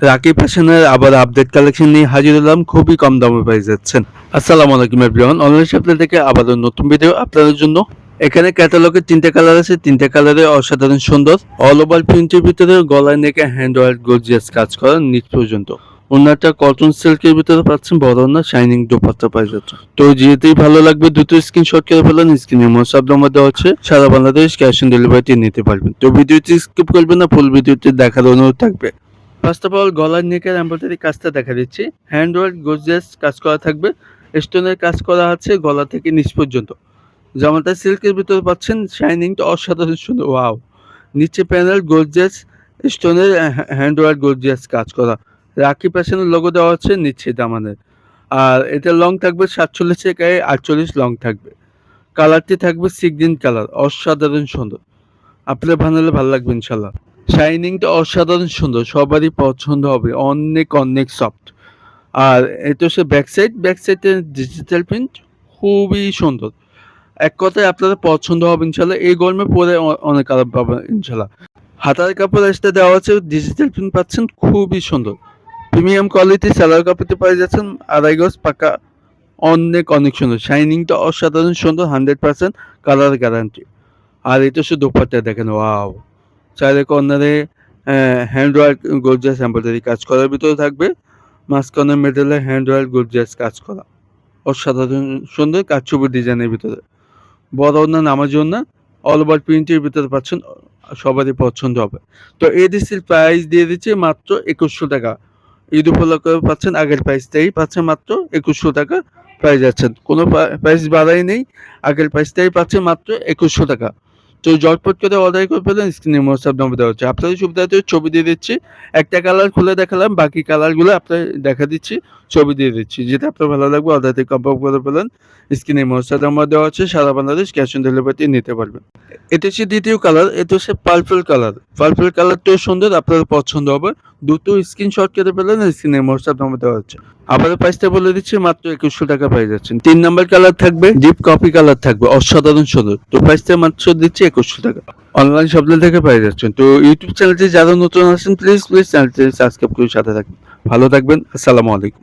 রাকিব ফ্যাশনের আবার update collection নিয়ে হাজির হলাম, খুবই কম দামে পেয়ে যাচ্ছেন। আসসালামু আলাইকুম এভরিওয়ান, অনলাইন শপিং থেকে আবারও নতুন ভিডিও আপনাদের জন্য। এখানে ক্যাটালগে 3টে কালার আছে, 3টে কালারে অসাধারণ সুন্দর অল ওভার প্রিন্টের ভিতরে গলায় নেকে হ্যান্ড ওয়ার্ক গর্জিয়াস কাজ করা নিচ পর্যন্ত। ওনাটা কটন সিল্কের ভিতরে পাচ্ছেন, বড় না শাইনিং দোপাট্টা পাই যাচ্ছে। তো যেহেতুই ভালো লাগবে দ্রুত স্ক্রিনশট করে ফেলেন, স্ক্রিনে হোয়াটসঅ্যাপ নাম্বার দেওয়া হচ্ছে, সারা বাংলাদেশ ক্যাশ অন ডেলিভারিতে নিতে পারবেন। তো ভিডিওটি স্কিপ করবেন না, ফুল ভিডিওটি দেখার অনুরোধ থাকবে। ফার্স্ট অফ অল গলার নেকের এমব্রয়ডারি কাজটা দেখা দিচ্ছি, হ্যান্ড ওয়ার্ক গর্জিয়াস কাজ করা থাকবে, স্টোনের কাজ করা আছে গলা থেকে নিচ পর্যন্ত। জামাটা সিল্কের ভিতরে পাচ্ছেন, শাইনিংটা অসাধারণ সুন্দর, ওয়াও। নিচে প্যানেল গর্জিয়াস স্টোনের হ্যান্ড ওয়ার্ক গর্জিয়াস কাজ করা, রাখি প্যাশনের লোগো দেওয়া হচ্ছে নিচে দামানের। আর এটা লং থাকবে 47 থেকে 48 লং থাকবে। কালারটি থাকবে সি গ্রিন কালার, অসাধারণ সুন্দর। আপনার বানালে ভালো লাগবে ইনশাল্লাহ। শাইনিংটা অসাধারণ সুন্দর, সবারই পছন্দ হবে, অনেক অনেক সফট। আর এটা হচ্ছে ব্যাক সাইডের ডিজিটাল প্রিন্ট, খুবই সুন্দর। এক কথায় আপনাদের পছন্দ হবে ইনশাল্লাহ, এই গরমে পরে অনেক আরাম পাবেন ইনশাল্লাহ। হাতার কাপড় আসতে দেওয়া আছে, ডিজিটাল প্রিন্ট পাচ্ছেন, খুবই সুন্দর। প্রিমিয়াম কোয়ালিটি সেলার কাপড়তে পাই যাচ্ছেন, আড়াই গজ পাকা, অনেক অনেক সুন্দর। শাইনিংটা অসাধারণ সুন্দর, 100% কালার গ্যারান্টি। আর এটা হচ্ছে দোপাট্টা দেখেন, ওয়াও। চাইলে কর্নারে হ্যান্ড ওয়ার্ক গর্জিয়াস এমব্রয়ডারি কাজ করার ভিতরে থাকবে, মাঝখানে মেডেলে হ্যান্ড ওয়ার্ক গর্জিয়াস কাজ করা, অসাধারণ সুন্দর কারচুপি ডিজাইনের ভিতরে। বড় না নামার না, অল ওভার প্রিন্টের ভিতরে পাচ্ছেন, সবারই পছন্দ হবে। তো এই ডিসির প্রাইস দিয়ে দিচ্ছে মাত্র 2100 টাকা। ঈদ উপলক্ষে পাচ্ছেন, আগের প্রাইসটাই পাচ্ছেন মাত্র 2100 টাকা প্রাইস যাচ্ছেন, কোনো প্রাইস বাড়াই নেই, আগের প্রাইসটাই পাচ্ছেন মাত্র 2100 টাকা। তো জটপট করে অর্ডার করে ফেলেন, স্ক্রিনে হোয়াটসঅ্যাপ নম্বর দেওয়া হচ্ছে। আপনাদের সুবিধাতে ছবি দিয়ে দিচ্ছি, একটা কালার খুলে দেখালাম, বাকি কালারগুলো আপনার দেখা দিচ্ছি, ছবি দিয়ে দিচ্ছি, যেটা আপনার ভালো লাগবে অর্ডার থেকে কনফার্ম করে ফেলেন। স্ক্রিনে হোয়াটসঅ্যাপ নম্বর দেওয়া হচ্ছে, সারা বাংলাদেশ ক্যাশ অন ডেলিভারিতে নিতে পারবেন। এটা হচ্ছে দ্বিতীয় কালার, এটা হচ্ছে পার্পল কালার। পার্পল কালারটাও সুন্দর, আপনাদের পছন্দ হবে। দুটো স্ক্রিনশট করে ফেলেন, স্ক্রিনে হোয়াটসঅ্যাপ নম্বর দেওয়া হচ্ছে। আবার প্রাইসটা বলে দিচ্ছি, মাত্র 2100 টাকা পেয়ে যাচ্ছেন। 3 নাম্বার কালার থাকবে, ডিপ কফি কালার থাকবে, অসাধারণ সুন্দর। তো প্রাইসটা মাত্র দিচ্ছি 2100 টাকা। অনলাইন শপিং থেকে পেয়ে যাচ্ছেন। তো ইউটিউব চ্যানেলটি যারা নতুন আছেন, প্লিজ চ্যানেলটি সাবস্ক্রাইব করে সাথে থাকবেন। ভালো থাকবেন, আসসালামু আলাইকুম।